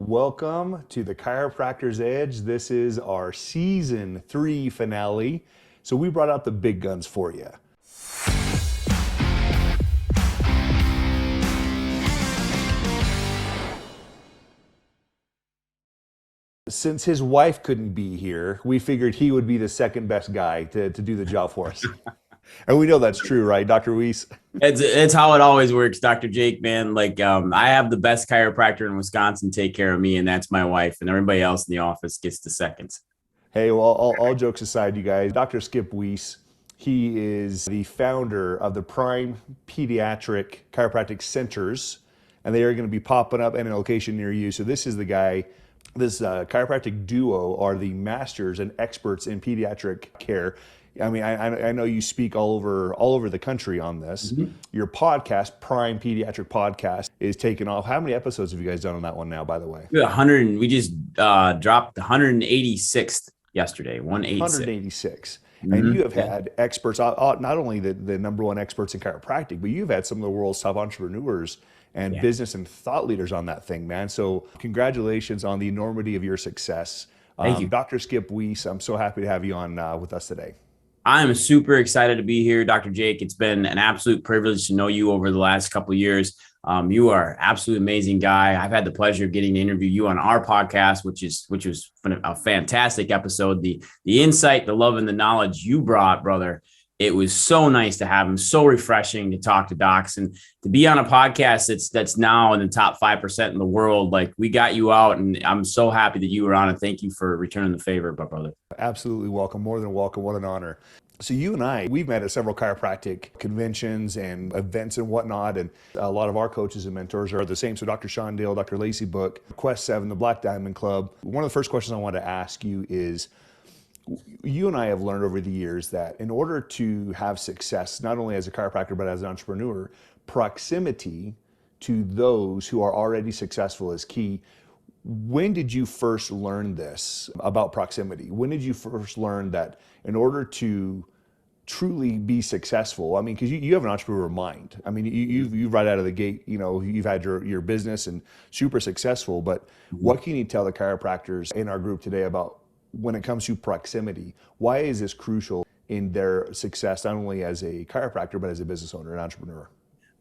Welcome to the Chiropractor's Edge. This is our season 3 finale. So we brought out the big guns for you. Since his wife couldn't be here, we figured he would be the second best guy to do the job for us. And we know that's true, right, Dr. Wyss? It's how it always works, Dr. Jake, man. I have the best chiropractor in Wisconsin take care of me, and that's my wife, and everybody else in the office gets the seconds. Hey, well, all jokes aside, you guys, Dr. Skip Wyss, he is the founder of the Prime Pediatric Chiropractic Centers, and they are going to be popping up in a location near you. So this is the guy. This chiropractic duo are the masters and experts in pediatric care. I mean, I know you speak all over the country on this. Mm-hmm. Your podcast, Prime Pediatric Podcast, is taking off. How many episodes have you guys done on that one now, by the way? 100. We just dropped the 186th yesterday. 186. Mm-hmm. And you have had experts, not only the number one experts in chiropractic, but you've had some of the world's top entrepreneurs and business and thought leaders on that thing, man. So congratulations on the enormity of your success. Thank you. Dr. Skip Wyss, I'm so happy to have you on with us today. I'm super excited to be here, Dr. Jake. It's been an absolute privilege to know you over the last couple of years. You are an absolutely amazing guy. I've had the pleasure of getting to interview you on our podcast, which was a fantastic episode. The insight, the love, and the knowledge you brought, brother. It was so nice to have him, so refreshing to talk to docs and to be on a podcast that's now in the top 5% in the world. Like, we got you out, and I'm so happy that you were on, and thank you for returning the favor, brother. Absolutely welcome. More than welcome. What an honor. So you and we've met at several chiropractic conventions and events and whatnot, and a lot of our coaches and mentors are the same. So Dr. Sean Dale, Dr. Lacey Book, Quest 7, the Black Diamond Club. One of the first questions I wanted to ask you is, you and I have learned over the years that in order to have success, not only as a chiropractor, but as an entrepreneur, proximity to those who are already successful is key. When did you first learn this about proximity? When did you first learn that in order to truly be successful, I mean, because you have an entrepreneur mind. I mean, you right out of the gate, you've had your business and super successful, but what can you tell the chiropractors in our group today about when it comes to proximity? Why is this crucial in their success, not only as a chiropractor, but as a business owner and entrepreneur?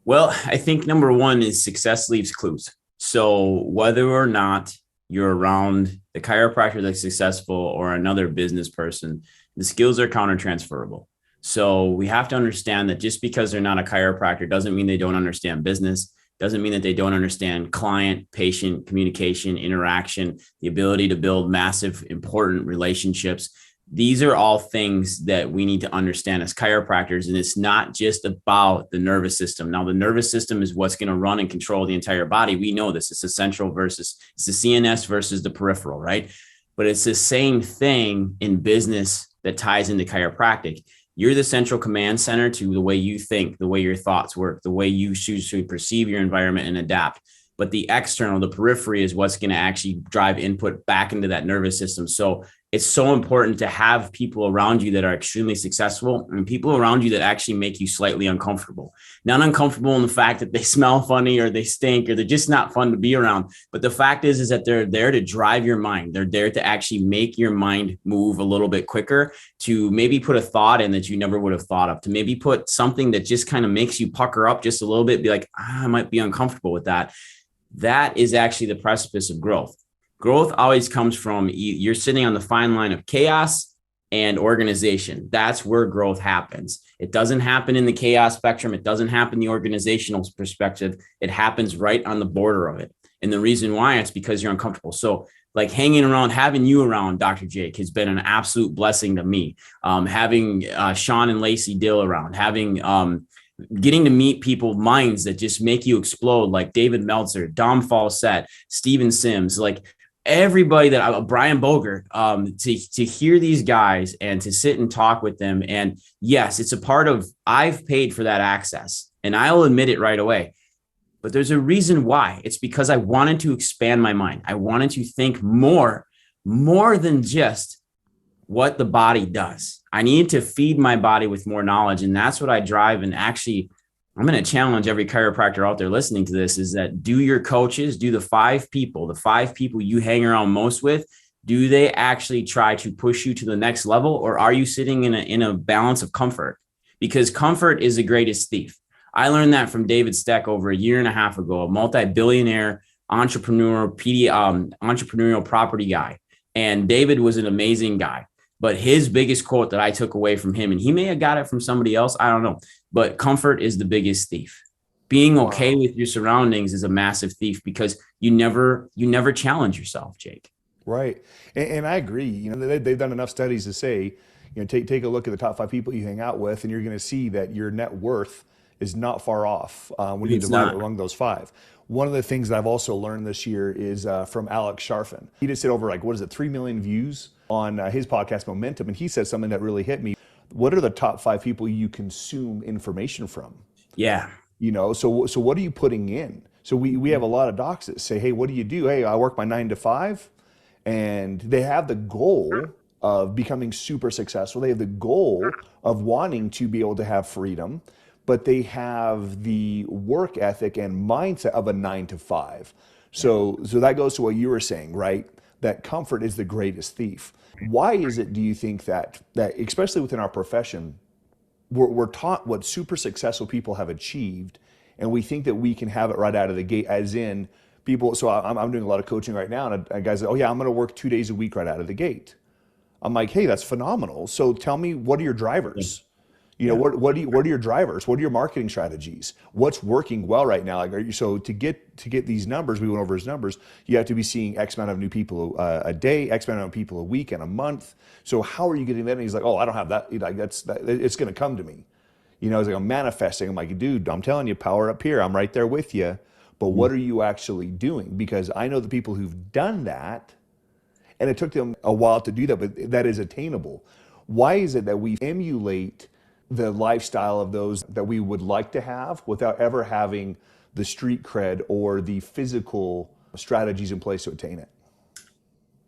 Well, I think number one is success leaves clues. So whether or not you're around the chiropractor that's successful or another business person, the skills are counter-transferable. So we have to understand that just because they're not a chiropractor doesn't mean they don't understand business. Doesn't mean that they don't understand client, patient, communication, interaction, the ability to build massive, important relationships. These are all things that we need to understand as chiropractors. And it's not just about the nervous system. Now, the nervous system is what's going to run and control the entire body. We know this. It's the central it's the CNS versus the peripheral, right? But it's the same thing in business that ties into chiropractic. You're the central command center to the way you think, the way your thoughts work, the way you choose to perceive your environment and adapt. But the external, the periphery, is what's going to actually drive input back into that nervous system. So it's so important to have people around you that are extremely successful and people around you that actually make you slightly uncomfortable. Not uncomfortable in the fact that they smell funny or they stink or they're just not fun to be around. But the fact is that they're there to drive your mind. They're there to actually make your mind move a little bit quicker, to maybe put a thought in that you never would have thought of, to maybe put something that just kind of makes you pucker up just a little bit, be like, I might be uncomfortable with that. That is actually the precipice of growth. Growth always comes from you're sitting on the fine line of chaos and organization. That's where growth happens. It doesn't happen in the chaos spectrum. It doesn't happen in the organizational perspective. It happens right on the border of it. And the reason why, it's because you're uncomfortable. So like hanging around, having you around, Dr. Jake, has been an absolute blessing to me. Having Sean and Lacey Dill around, getting to meet people, minds that just make you explode, like David Meltzer, Dom Fawcett, Steven Sims, like everybody Brian Bogert, to hear these guys and to sit and talk with them. And yes, it's a part of, I've paid for that access, and I'll admit it right away. But there's a reason why. It's because I wanted to expand my mind. I wanted to think more than just what the body does. I needed to feed my body with more knowledge. And that's what I drive and actually I'm going to challenge every chiropractor out there listening to this is that do your coaches, do the five people you hang around most with, do they actually try to push you to the next level, or are you sitting in a balance of comfort? Because comfort is the greatest thief. I learned that from David Steck over a year and a half ago, a multi-billionaire entrepreneurial property guy. And David was an amazing guy. But his biggest quote that I took away from him, and he may have got it from somebody else, I don't know, but comfort is the biggest thief. Being okay with your surroundings is a massive thief because you never challenge yourself, Jake. Right. And I agree. You know, they've done enough studies to say, you know, take a look at the top 5 people you hang out with, and you're going to see that your net worth is not far off when you divide it among those 5. One of the things that I've also learned this year is from Alex Sharfin. He just did over 3 million views on his podcast Momentum, and he said something that really hit me. What are the top 5 people you consume information from? Yeah. You know, so what are you putting in? So we have a lot of docs that say, hey, what do you do? Hey, I work my 9 to 5, and they have the goal of becoming super successful. They have the goal of wanting to be able to have freedom, but they have the work ethic and mindset of a 9 to 5. So that goes to what you were saying, right? That comfort is the greatest thief. Why is it, do you think, that especially within our profession, we're taught what super successful people have achieved, and we think that we can have it right out of the gate, as in people, so I'm doing a lot of coaching right now, and a guy's like, oh yeah, I'm gonna work 2 days a week right out of the gate. I'm like, hey, that's phenomenal. So tell me, what are your drivers? You know, what are your drivers? What are your marketing strategies? What's working well right now? So to get these numbers, we went over his numbers, you have to be seeing X amount of new people a day, X amount of people a week and a month. So how are you getting that? And he's like, oh, I don't have that. It's going to come to me. You know, it's like, I'm manifesting. I'm like, dude, I'm telling you, power up here. I'm right there with you. But what are you actually doing? Because I know the people who've done that, and it took them a while to do that, but that is attainable. Why is it that we emulate the lifestyle of those that we would like to have without ever having the street cred or the physical strategies in place to attain it?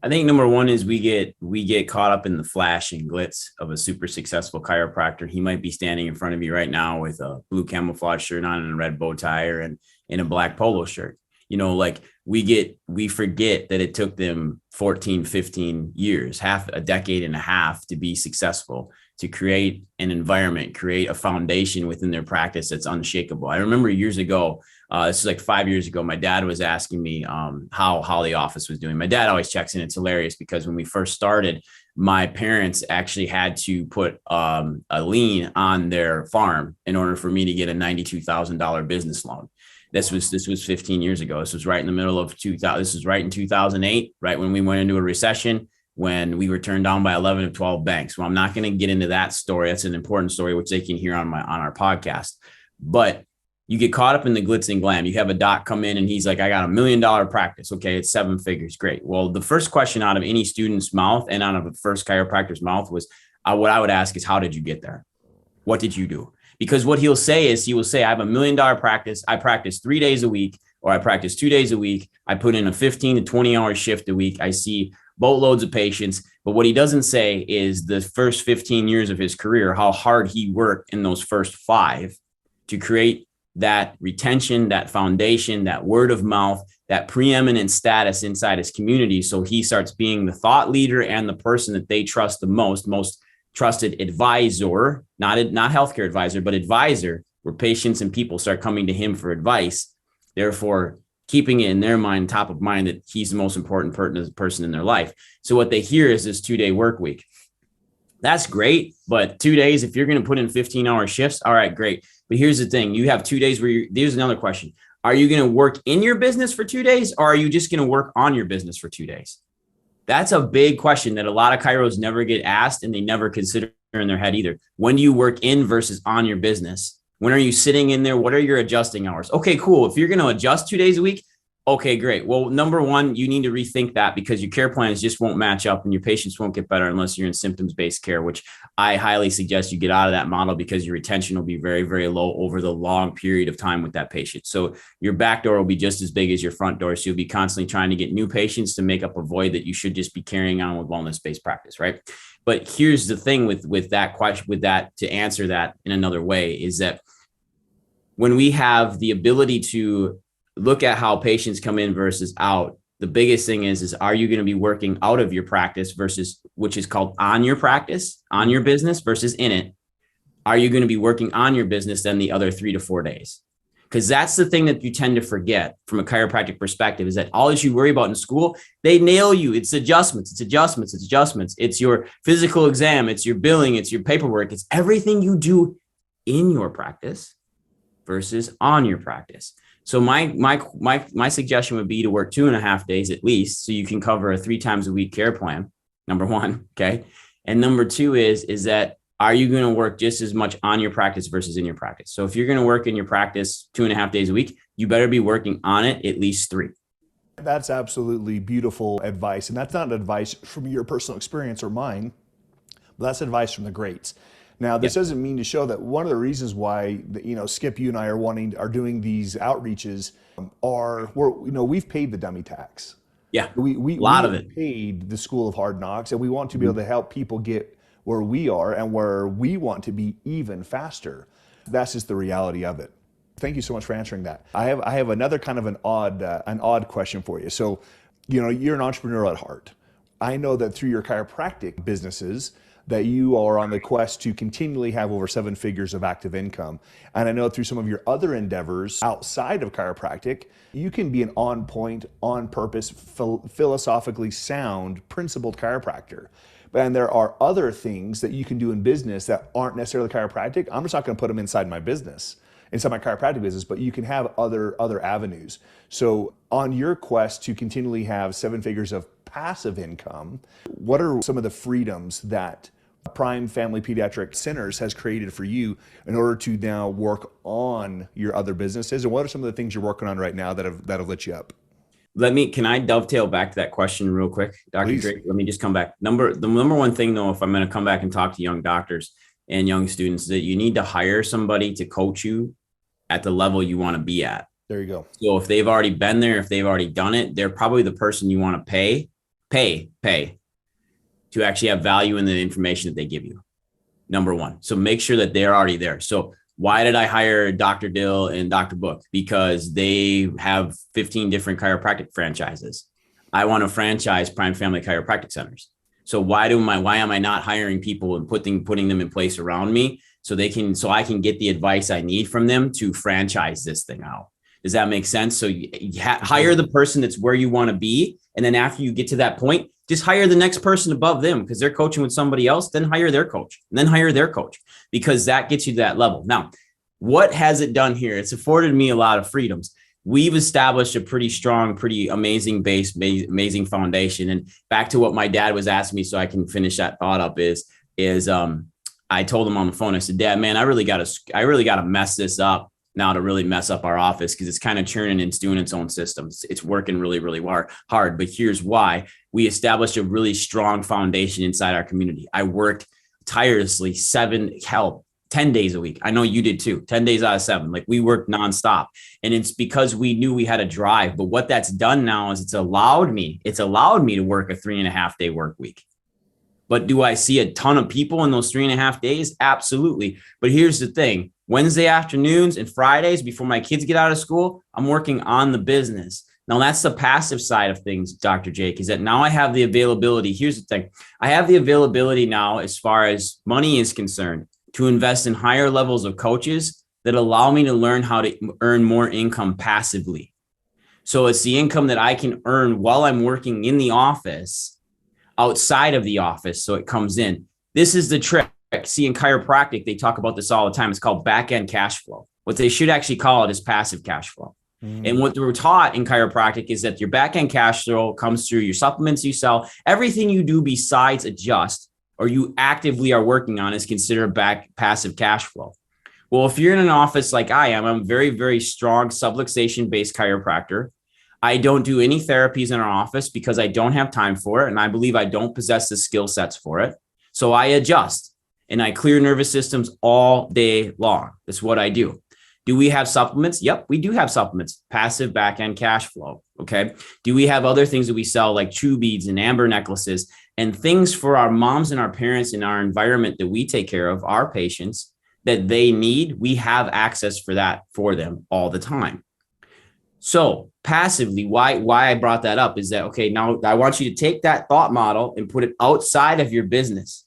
I think number one is we get caught up in the flash and glitz of a super successful chiropractor. He might be standing in front of you right now with a blue camouflage shirt on and a red bow tie and in a black polo shirt. You know, like we forget that it took them 14, 15 years, half a decade and a half to be successful, to create an environment, create a foundation within their practice that's unshakable. I remember years ago, this is like 5 years ago, my dad was asking me how the office was doing. My dad always checks in. It's hilarious because when we first started, my parents actually had to put a lien on their farm in order for me to get a $92,000 business loan. This was 15 years ago. This was right in the middle of 2000. This was right in 2008, right when we went into a recession, when we were turned down by 11 of 12 banks. Well, I'm not going to get into that story. That's an important story, which they can hear on our podcast. But you get caught up in the glitz and glam. You have a doc come in and he's like, I got $1 million practice. Okay, it's 7 figures. Great. Well, the first question out of any student's mouth and out of the first chiropractor's mouth was, what I would ask is, how did you get there? What did you do? Because what he will say, I have $1 million practice. I practice 3 days a week, or I practice 2 days a week. I put in a 15 to 20 hour shift a week. I see boatloads of patients. But what he doesn't say is the first 15 years of his career, how hard he worked in those first 5 to create that retention, that foundation, that word of mouth, that preeminent status inside his community. So he starts being the thought leader and the person that they trust the most trusted advisor, not healthcare advisor, but advisor, where patients and people start coming to him for advice, therefore keeping it in their mind, top of mind, that he's the most important person in their life. So what they hear is this 2-day work week. That's great, but 2 days, if you're going to put in 15-hour shifts, all right, great. But here's the thing. You have 2 days where here's another question. Are you going to work in your business for 2 days, or are you just going to work on your business for 2 days? That's a big question that a lot of chiros never get asked, and they never consider in their head either. When do you work in versus on your business? When are you sitting in there? What are your adjusting hours? Okay, cool. If you're going to adjust 2 days a week, okay, great. Well, number one, you need to rethink that, because your care plans just won't match up and your patients won't get better unless you're in symptoms-based care, which I highly suggest you get out of that model, because your retention will be very, very low over the long period of time with that patient. So your back door will be just as big as your front door. So you'll be constantly trying to get new patients to make up a void that you should just be carrying on with wellness-based practice, right? But here's the thing with that question, to answer that in another way, is that when we have the ability to look at how patients come in versus out, the biggest thing is are you going to be working out of your practice versus, which is called on your practice, on your business versus in it? Are you going to be working on your business then the other 3 to 4 days? Because that's the thing that you tend to forget from a chiropractic perspective, is that all you worry about in school, they nail you. It's adjustments, it's adjustments, it's adjustments. It's your physical exam, it's your billing, it's your paperwork. It's everything you do in your practice versus on your practice. So my suggestion would be to work 2.5 days at least, so you can cover a 3 times a week care plan, number one. Okay. And number two is that, are you going to work just as much on your practice versus in your practice? So if you're going to work in your practice 2.5 days a week, you better be working on it at least 3. That's absolutely beautiful advice. And that's not advice from your personal experience or mine, but that's advice from the greats. Now, this doesn't mean to show that one of the reasons why, Skip, you and I are doing these outreaches we've paid the dummy tax. Yeah, we a lot of it. Paid the School of Hard Knocks, and we want to be able to help people get where we are and where we want to be even faster. That's just the reality of it. Thank you so much for answering that. I have another kind of an odd question for you. So, you're an entrepreneur at heart. I know that through your chiropractic businesses that you are on the quest to continually have over 7 figures of active income. And I know through some of your other endeavors outside of chiropractic, you can be an on point, on purpose, philosophically sound, principled chiropractor. And there are other things that you can do in business that aren't necessarily chiropractic. I'm just not going to put them inside my business, inside my chiropractic business, but you can have other avenues. So on your quest to continually have 7 figures of passive income, what are some of the freedoms that Prime Family Pediatric Centers has created for you in order to now work on your other businesses? And what are some of the things you're working on right now that have lit you up? Can I dovetail back to that question real quick, Dr. Please. Drake? Let me just come back. The number one thing though, if I'm going to come back and talk to young doctors and young students, that you need to hire somebody to coach you at the level you want to be at. There you go. So if they've already been there, if they've already done it, they're probably the person you want to pay to actually have value in the information that they give you. Number one. So make sure that they're already there. So why did I hire Dr. Dill and Dr. Book? Because they have 15 different chiropractic franchises. I want to franchise Prime Family Chiropractic Centers. So why am I not hiring people and putting them in place around me so I can get the advice I need from them to franchise this thing out? Does that make sense? So you hire the person that's where you want to be. And then after you get to that point, just hire the next person above them because they're coaching with somebody else. Then hire their coach and then hire their coach, because that gets you to that level. Now, what has it done here? It's afforded me a lot of freedoms. We've established a pretty strong, pretty amazing base, amazing foundation. And back to what my dad was asking me, so I can finish that thought up is I told him on the phone, I said, Dad, man, I really got to mess this up now to really mess up our office, because it's kind of churning and it's doing its own systems. It's working really, really hard. But here's why. We established a really strong foundation inside our community. I worked tirelessly 10 days a week. I know you did too. 10 days out of 7. Like, we worked nonstop. And it's because we knew we had a drive. But what that's done now is it's allowed me to work a 3.5 day work week. But do I see a ton of people in those 3.5 days? Absolutely. But here's the thing. Wednesday afternoons and Fridays before my kids get out of school, I'm working on the business. Now, that's the passive side of things, Dr. Jake, is that now I have the availability. Here's the thing. I have the availability now, as far as money is concerned, to invest in higher levels of coaches that allow me to learn how to earn more income passively. So it's the income that I can earn while I'm working in the office, outside of the office. So it comes in. This is the trick. See, in chiropractic, they talk about this all the time. It's called back-end cash flow. What they should actually call it is passive cash flow. And what we're taught in chiropractic is that your back-end cash flow comes through your supplements you sell. Everything you do besides adjust, or you actively are working on, is considered passive cash flow. Well, if you're in an office like I am, I'm a very, very strong subluxation-based chiropractor. I don't do any therapies in our office because I don't have time for it. And I believe I don't possess the skill sets for it. So I adjust and I clear nervous systems all day long. That's what I do. Do we have supplements? Yep, we do have supplements. Passive back-end cash flow. Okay. Do we have other things that we sell, like true beads and amber necklaces and things for our moms and our parents in our environment that we take care of, our patients, that they need, we have access for that for them all the time. So passively, why I brought that up is that, okay, now I want you to take that thought model and put it outside of your business.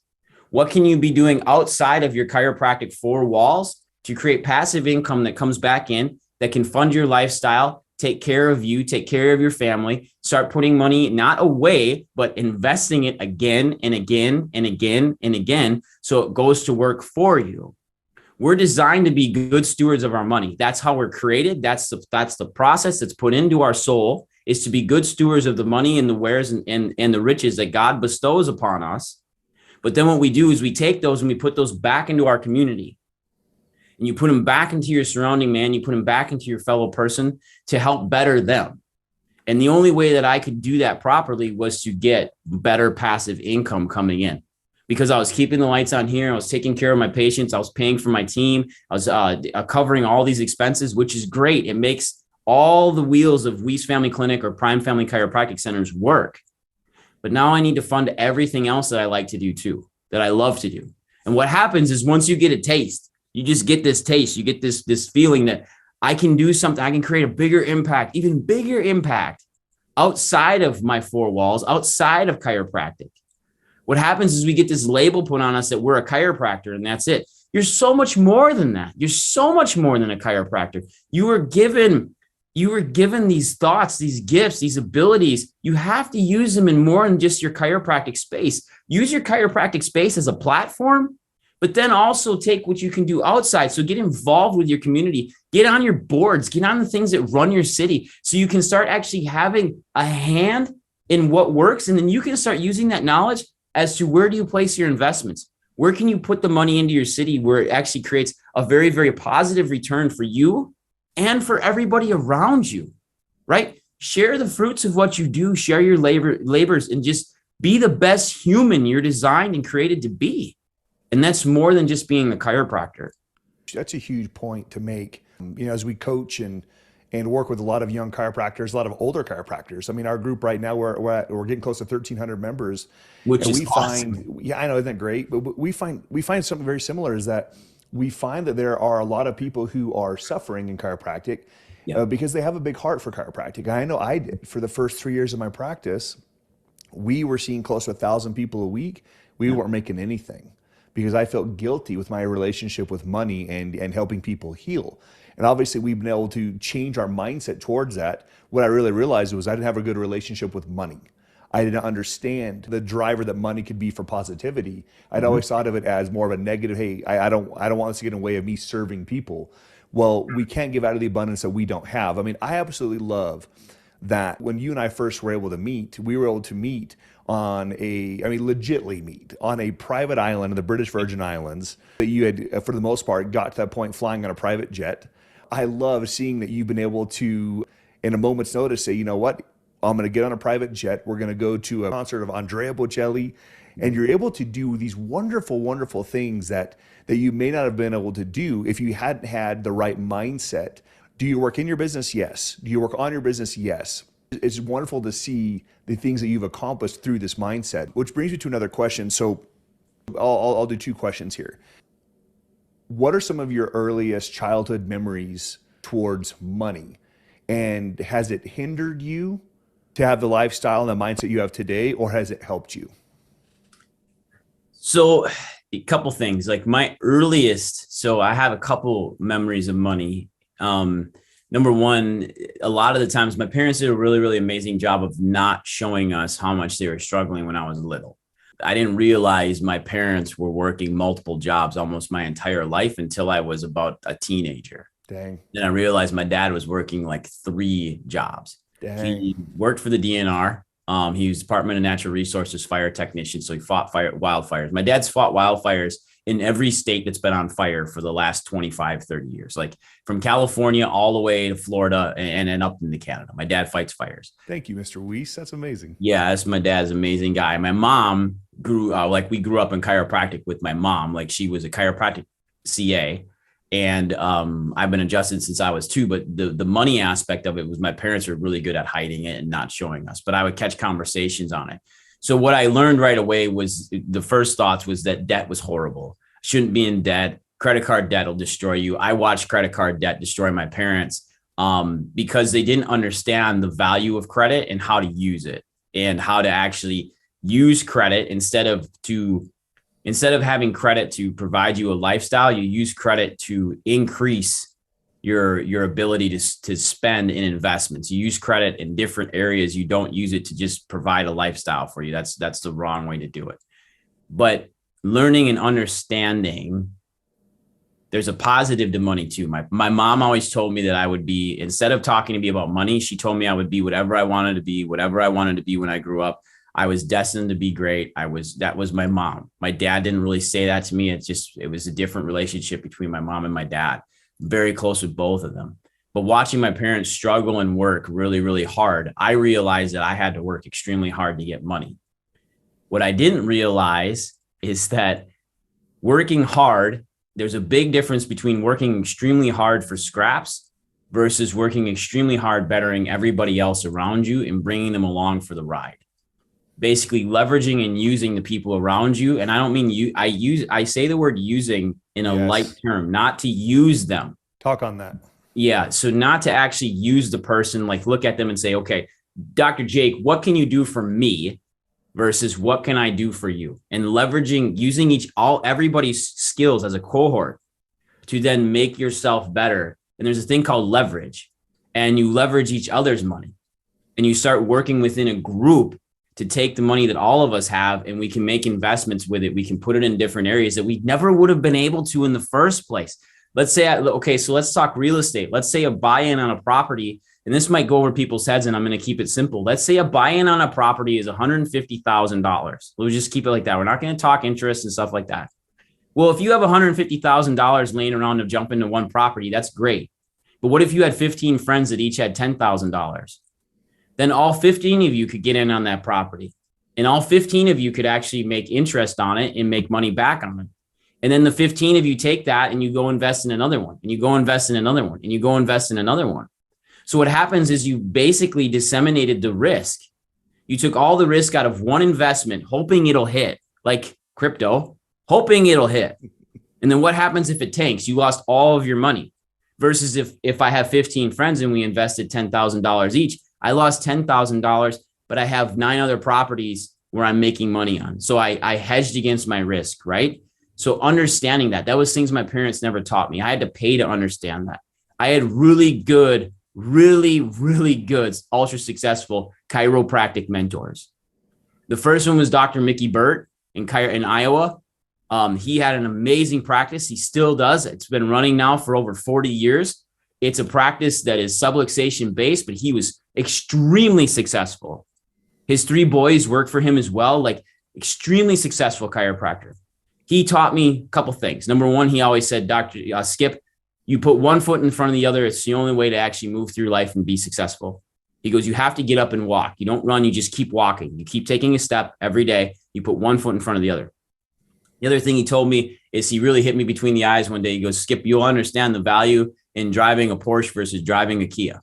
What can you be doing outside of your chiropractic four walls to create passive income that comes back in, that can fund your lifestyle, take care of you, take care of your family, start putting money not away, but investing it again and again and again and again, so it goes to work for you. We're designed to be good stewards of our money. That's how we're created. That's the process that's put into our soul, is to be good stewards of the money and the wares and the riches that God bestows upon us. But then what we do is we take those and we put those back into our community. And you put them back into your surrounding man. You put them back into your fellow person to help better them. And the only way that I could do that properly was to get better passive income coming in, because I was keeping the lights on here. I was taking care of my patients. I was paying for my team. I was covering all these expenses, which is great. It makes all the wheels of Wyss Family Clinic or Prime Family Chiropractic Centers work. But now I need to fund everything else that I like to do too, that I love to do. And what happens is once you get a taste, you just get this taste, you get this feeling that I can do something, I can create a bigger impact, even bigger impact outside of my four walls, outside of chiropractic. What happens is we get this label put on us that we're a chiropractor and that's it. You're so much more than that. You're so much more than a chiropractor. You were given these thoughts, these gifts, these abilities. You have to use them in more than just your chiropractic space. Use your chiropractic space as a platform, but then also take what you can do outside. So get involved with your community, get on your boards, get on the things that run your city, so you can start actually having a hand in what works. And then you can start using that knowledge as to where do you place your investments? Where can you put the money into your city where it actually creates a very, very positive return for you and for everybody around you, right? Share the fruits of what you do, share your labors, and just be the best human you're designed and created to be. And that's more than just being the chiropractor. That's a huge point to make. As we coach and work with a lot of young chiropractors, a lot of older chiropractors. I mean, our group right now, we're getting close to 1,300 members. Which is awesome. Yeah, I know, isn't that great? But we find something very similar, is that we find that there are a lot of people who are suffering in chiropractic because they have a big heart for chiropractic. I know I did. For the first 3 years of my practice, we were seeing close to 1,000 people a week. We weren't making anything because I felt guilty with my relationship with money and helping people heal. And obviously we've been able to change our mindset towards that. What I really realized was I didn't have a good relationship with money. I didn't understand the driver that money could be for positivity. I'd always thought of it as more of a negative, hey, I don't want this to get in the way of me serving people. Well, we can't give out of the abundance that we don't have. I mean, I absolutely love that when you and I first were able to meet, we were able to meet legitly meet on a private island in the British Virgin Islands. That you had, for the most part, got to that point flying on a private jet. I love seeing that you've been able to, in a moment's notice, say, you know what, I'm going to get on a private jet. We're going to go to a concert of Andrea Bocelli. And you're able to do these wonderful, wonderful things that you may not have been able to do if you hadn't had the right mindset. Do you work in your business? Yes. Do you work on your business? Yes. It's wonderful to see the things that you've accomplished through this mindset, which brings me to another question. So I'll do two questions here. What are some of your earliest childhood memories towards money? And has it hindered you to have the lifestyle and the mindset you have today, or has it helped you? So a couple things, like my earliest, so I have a couple memories of money. Number one, a lot of the times my parents did a really, really amazing job of not showing us how much they were struggling when I was little. I didn't realize my parents were working multiple jobs almost my entire life until I was about a teenager. Dang. Then I realized my dad was working like 3 jobs. Dang. He worked for the DNR. He was Department of Natural Resources fire technician. So he fought wildfires. My dad's fought wildfires in every state that's been on fire for the last 25, 30 years, like from California all the way to Florida and up into Canada. My dad fights fires. Thank you, Mr. Wyss. That's amazing. Yeah, that's my dad's amazing guy. My mom grew we grew up in chiropractic with my mom. Like she was a chiropractic CA. And I've been adjusted since I was 2, but the money aspect of it was my parents were really good at hiding it and not showing us, but I would catch conversations on it. So what I learned right away was the first thoughts was that debt was horrible. Shouldn't be in debt. credit card debt will destroy you. I watched credit card debt destroy my parents because they didn't understand the value of credit and how to use it and how to actually use credit instead of having credit to provide you a lifestyle. You use credit to increase your ability to spend in investments. You use credit in different areas. You don't use it to just provide a lifestyle for you. That's the wrong way to do it. But learning and understanding, there's a positive to money too. My mom always told me that I would be, instead of talking to me about money, she told me I would be whatever I wanted to be, whatever I wanted to be when I grew up. I was destined to be great. That was my mom. My dad didn't really say that to me. It was a different relationship between my mom and my dad. Very close with both of them. But watching my parents struggle and work really, really hard, I realized that I had to work extremely hard to get money. What I didn't realize is that working hard, there's a big difference between working extremely hard for scraps versus working extremely hard bettering everybody else around you and bringing them along for the ride. Basically leveraging and using the people around you. And I don't mean you, I say the word using in a light term, not to use them. Talk on that. Yeah. So not to actually use the person, like look at them and say, okay, Dr. Jake, what can you do for me versus what can I do for you? And leveraging, using everybody's skills as a cohort to then make yourself better. And there's a thing called leverage, and you leverage each other's money and you start working within a group to take the money that all of us have, and we can make investments with it. We can put it in different areas that we never would have been able to in the first place. Let's say, okay, so let's talk real estate. Let's say a buy-in on a property, and this might go over people's heads, and I'm going to keep it simple. Let's say a buy-in on a property is $150,000. We'll just keep it like that. We're not going to talk interest and stuff like that. Well, if you have $150,000 laying around to jump into one property, that's great. But what if you had 15 friends that each had $10,000? Then all 15 of you could get in on that property, and all 15 of you could actually make interest on it and make money back on it. And then the 15 of you take that and you go invest in another one, and you go invest in another one, and you go invest in another one. So what happens is you basically disseminated the risk. You took all the risk out of one investment, hoping it'll hit, like crypto, hoping it'll hit. And then what happens if it tanks? You lost all of your money. Versus if I have 15 friends and we invested $10,000 each, I lost $10,000, but I have 9 other properties where I'm making money on. So I hedged against my risk, right? So understanding that was things my parents never taught me. I had to pay to understand that. I had really good, ultra successful chiropractic mentors. The first one was Dr. Mickey Burt in Iowa. He had an amazing practice. He still does. It's been running now for over 40 years. It's a practice that is subluxation based, but he was extremely successful. His 3 boys work for him as well, like extremely successful chiropractor. He taught me a couple things. Number one, he always said, Dr. Skip, you put one foot in front of the other. It's the only way to actually move through life and be successful. He goes, you have to get up and walk. You don't run. You just keep walking. You keep taking a step every day. You put one foot in front of the other. The other thing he told me is he really hit me between the eyes one day. He goes, Skip, you'll understand the value in driving a Porsche versus driving a Kia.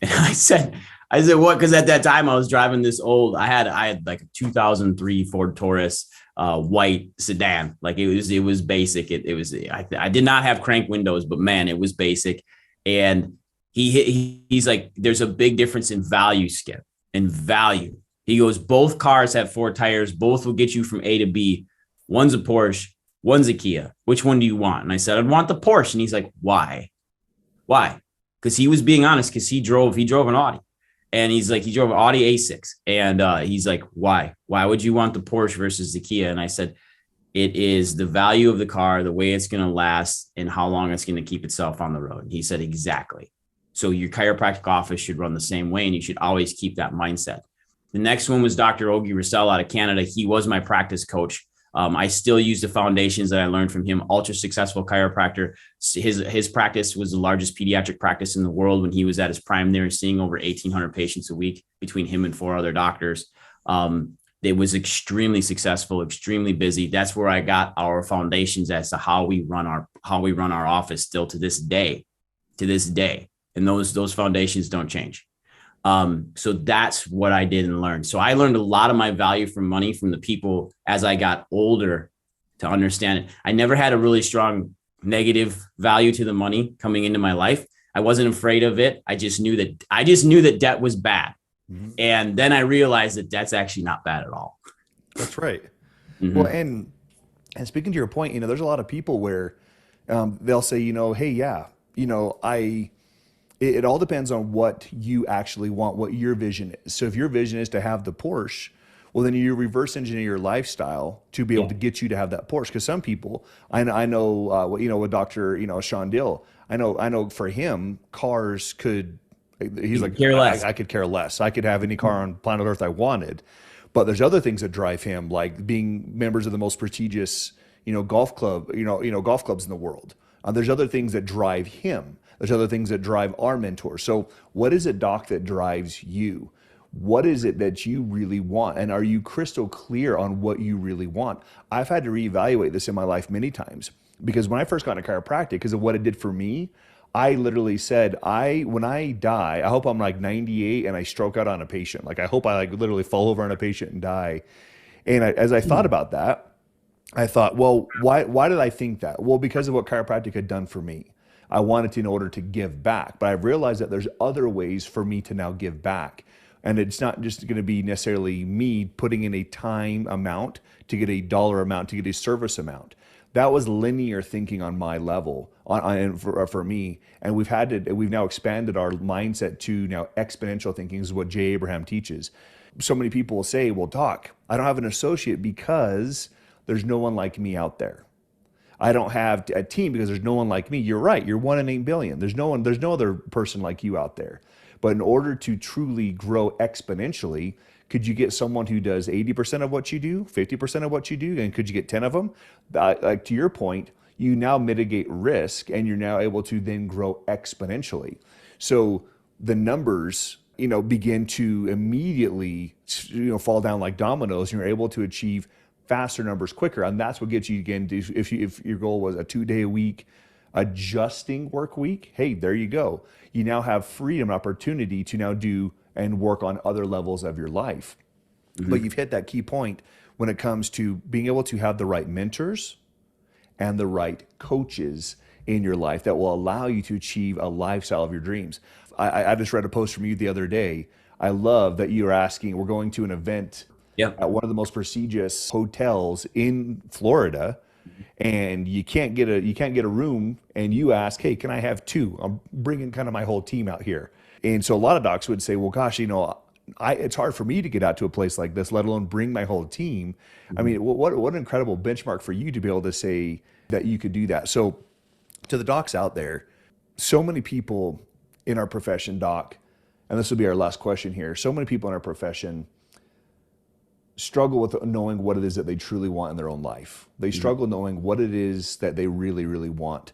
And I said, what? Because at that time I was driving this old, I had like a 2003 Ford Taurus, white sedan. Like it was basic. I did not have crank windows, but man, it was basic. And he's like, there's a big difference in value, Skip, in value. He goes, both cars have 4 tires. Both will get you from A to B. One's a Porsche, one's a Kia. Which one do you want? And I said, I'd want the Porsche. And he's like, why? Because he was being honest, because he drove an Audi. And he's like, he drove an Audi A6. And he's like, why? Why would you want the Porsche versus the Kia? And I said, it is the value of the car, the way it's going to last, and how long it's going to keep itself on the road. And he said, exactly. So your chiropractic office should run the same way, and you should always keep that mindset. The next one was Dr. Ogie Russell out of Canada. He was my practice coach. I still use the foundations that I learned from him. Ultra successful chiropractor. His practice was the largest pediatric practice in the world when he was at his prime there, seeing over 1,800 patients a week between him and 4 other doctors. It was extremely successful, extremely busy. That's where I got our foundations as to how we run our office still to this day. And those foundations don't change. So that's what I did and learned. So I learned a lot of my value from money from the people as I got older to understand it. I never had a really strong negative value to the money coming into my life. I wasn't afraid of it. I just knew that debt was bad. Mm-hmm. And then I realized that debt's actually not bad at all. That's right. Mm-hmm. Well, and speaking to your point, there's a lot of people where they'll say, hey, yeah, it all depends on what you actually want, what your vision is. So if your vision is to have the Porsche, well, then you reverse engineer your lifestyle to be able to get you to have that Porsche. Because some people, I know, with Dr. Sean Dill, I know for him, cars he's like, I could care less. I could have any car on planet Earth I wanted. But there's other things that drive him, like being members of the most prestigious, golf clubs in the world. There's other things that drive him. There's other things that drive our mentors. So what is it, Doc, that drives you? What is it that you really want? And are you crystal clear on what you really want? I've had to reevaluate this in my life many times, because when I first got into chiropractic, because of what it did for me, I literally said, when I die, I hope I'm like 98 and I stroke out on a patient. Like, I hope I literally fall over on a patient and die. And as I thought about that, I thought, well, why did I think that? Well, because of what chiropractic had done for me. I wanted to in order to give back. But I've realized that there's other ways for me to now give back. And it's not just going to be necessarily me putting in a time amount to get a dollar amount, to get a service amount. That was linear thinking on my level, for me. And we've now expanded our mindset to now exponential thinking. This is what Jay Abraham teaches. So many people will say, well, Doc, I don't have an associate because there's no one like me out there. I don't have a team because there's no one like me. You're right. You're 1 in 8 billion. There's no other person like you out there. But in order to truly grow exponentially, could you get someone who does 80% of what you do, 50% of what you do, and could you get 10 of them? Like, to your point, you now mitigate risk and you're now able to then grow exponentially. So the numbers, begin to immediately, fall down like dominoes, and you're able to achieve faster numbers quicker. And that's what gets you, again, if your goal was a 2-day-a-week adjusting work week, hey, there you go. You now have freedom and opportunity to now do and work on other levels of your life. Mm-hmm. But you've hit that key point when it comes to being able to have the right mentors and the right coaches in your life that will allow you to achieve a lifestyle of your dreams. I just read a post from you the other day. I love that you're asking, we're going to an event at one of the most prestigious hotels in Florida, and you can't get a room, and you ask, hey, can I have 2? I'm bringing kind of my whole team out here. And so a lot of docs would say, well, gosh, it's hard for me to get out to a place like this, let alone bring my whole team. Mm-hmm. I mean, what an incredible benchmark for you to be able to say that you could do that. So to the docs out there, so many people in our profession, Doc, and this will be our last question here, so many people in our profession struggle with knowing what it is that they truly want in their own life. They struggle knowing what it is that they really, really want.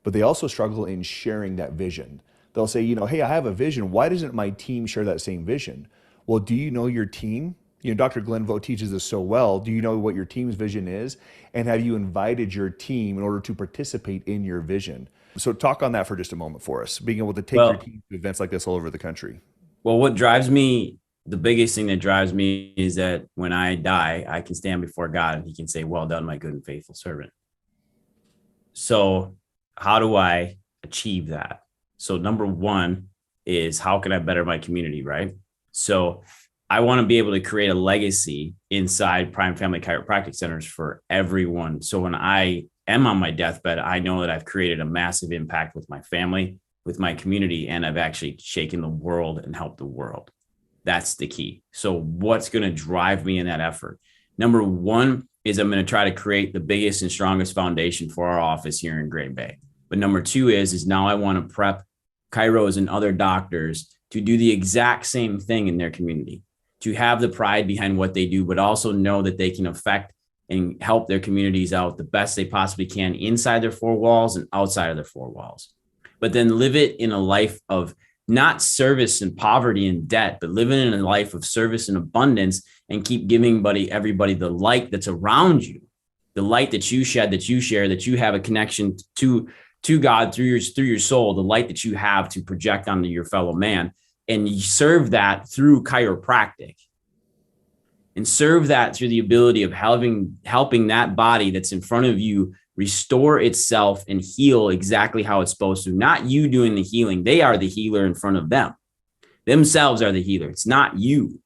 But they also struggle in sharing that vision. They'll say, hey, I have a vision. Why doesn't my team share that same vision? Well, do you know your team? Dr. Glenn Vogt teaches this so well. Do you know what your team's vision is? And have you invited your team in order to participate in your vision? So talk on that for just a moment for us, being able to take your team to events like this all over the country. Well, the biggest thing that drives me is that when I die, I can stand before God and he can say, well done, my good and faithful servant. So how do I achieve that? So number one is, how can I better my community, right? So I want to be able to create a legacy inside Prime Family Chiropractic Centers for everyone. So when I am on my deathbed, I know that I've created a massive impact with my family, with my community, and I've actually shaken the world and helped the world. That's the key. So what's going to drive me in that effort? Number one is I'm going to try to create the biggest and strongest foundation for our office here in Great Bay. But number two is now I want to prep chiros and other doctors to do the exact same thing in their community, to have the pride behind what they do, but also know that they can affect and help their communities out the best they possibly can inside their 4 walls and outside of their 4 walls. But then live it in a life of not service and poverty and debt, but living in a life of service and abundance, and keep giving everybody the light that's around you, the light that you shed, that you share, that you have a connection to God through your soul, the light that you have to project onto your fellow man. And you serve that through chiropractic, and serve that through the ability of helping that body that's in front of you restore itself and heal exactly how it's supposed to. Not you doing the healing. They are the healer in front of them. Themselves are the healer. It's not you.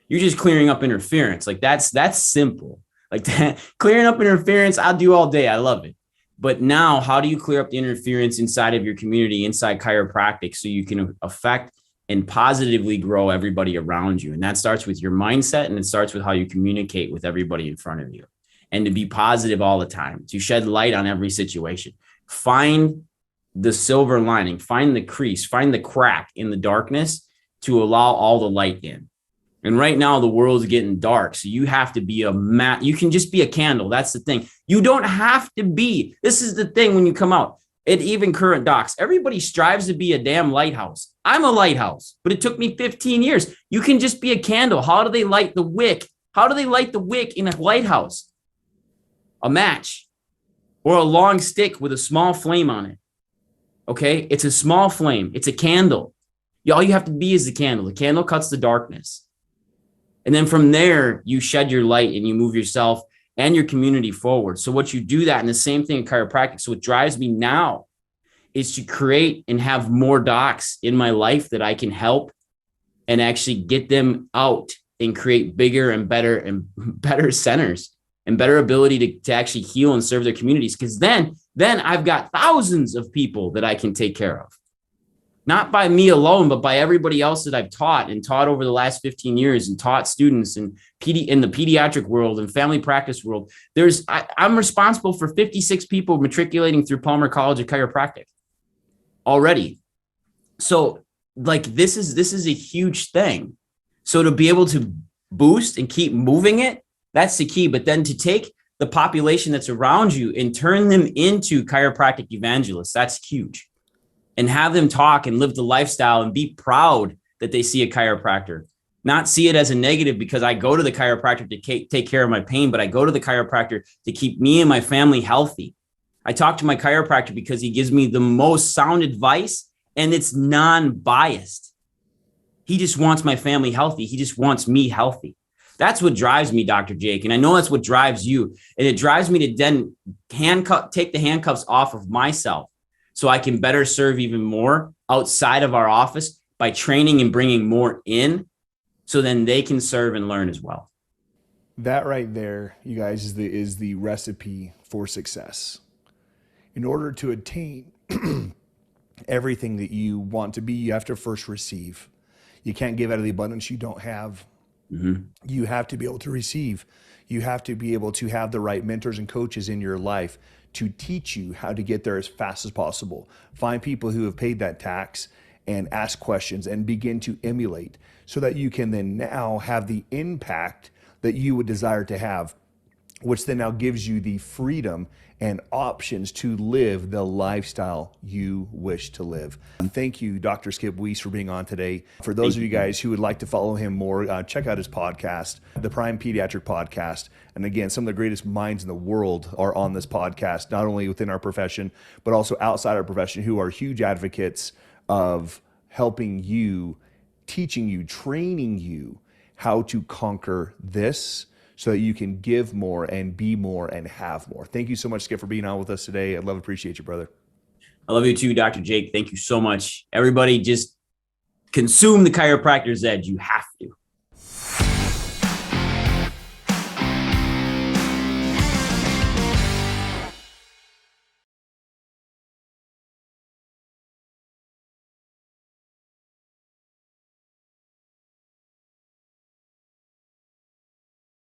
You're just clearing up interference. Like that's simple. Like that, clearing up interference, I'll do all day. I love it. But now, how do you clear up the interference inside of your community, inside chiropractic, so you can affect and positively grow everybody around you? And that starts with your mindset, and it starts with how you communicate with everybody in front of you. And to be positive all the time, to shed light on every situation. Find the silver lining, find the crease, find the crack in the darkness to allow all the light in. And right now the world's getting dark. So you have to be you can just be a candle. That's the thing. You don't have to be. This is the thing when you come out. Even current docs, everybody strives to be a damn lighthouse. I'm a lighthouse, but it took me 15 years. You can just be a candle. How do they light the wick? How do they light the wick in a lighthouse? A match or a long stick with a small flame on it. Okay. It's a small flame. It's a candle. All you have to be is the candle. The candle cuts the darkness. And then from there, you shed your light and you move yourself and your community forward. So what you do that, and the same thing in chiropractic. So what drives me now is to create and have more docs in my life that I can help and actually get them out and create bigger and better centers and better ability to actually heal and serve their communities. Because then I've got thousands of people that I can take care of. Not by me alone, but by everybody else that I've taught over the last 15 years and taught students in the pediatric world and family practice world. I'm responsible for 56 people matriculating through Palmer College of Chiropractic already. So like, this is a huge thing. So to be able to boost and keep moving it, that's the key. But then to take the population that's around you and turn them into chiropractic evangelists, that's huge. And have them talk and live the lifestyle and be proud that they see a chiropractor, not see it as a negative because I go to the chiropractor to take care of my pain, but I go to the chiropractor to keep me and my family healthy. I talk to my chiropractor because he gives me the most sound advice and it's non-biased. He just wants my family healthy. He just wants me healthy. That's what drives me, Dr. Jake. And I know that's what drives you. And it drives me to then take the handcuffs off of myself, so I can better serve even more outside of our office by training and bringing more in, so then they can serve and learn as well. That right there, you guys, is the recipe for success. In order to attain everything that you want to be, you have to first receive. You can't give out of the abundance you don't have. Mm-hmm. You have to be able to receive. You have to be able to have the right mentors and coaches in your life to teach you how to get there as fast as possible. Find people who have paid that tax and ask questions and begin to emulate so that you can then now have the impact that you would desire to have, which then now gives you the freedom and options to live the lifestyle you wish to live. And thank you, Dr. Skip Wyss, for being on today. For those of you guys who would like to follow him more, check out his podcast, the Prime Pediatric Podcast. And again, some of the greatest minds in the world are on this podcast, not only within our profession, but also outside our profession, who are huge advocates of helping you, teaching you, training you how to conquer this, so that you can give more and be more and have more. Thank you so much, Skip, for being on with us today. I appreciate you, brother. I love you too, Dr. Jake. Thank you so much. Everybody just consume the Chiropractor's Edge. You have to.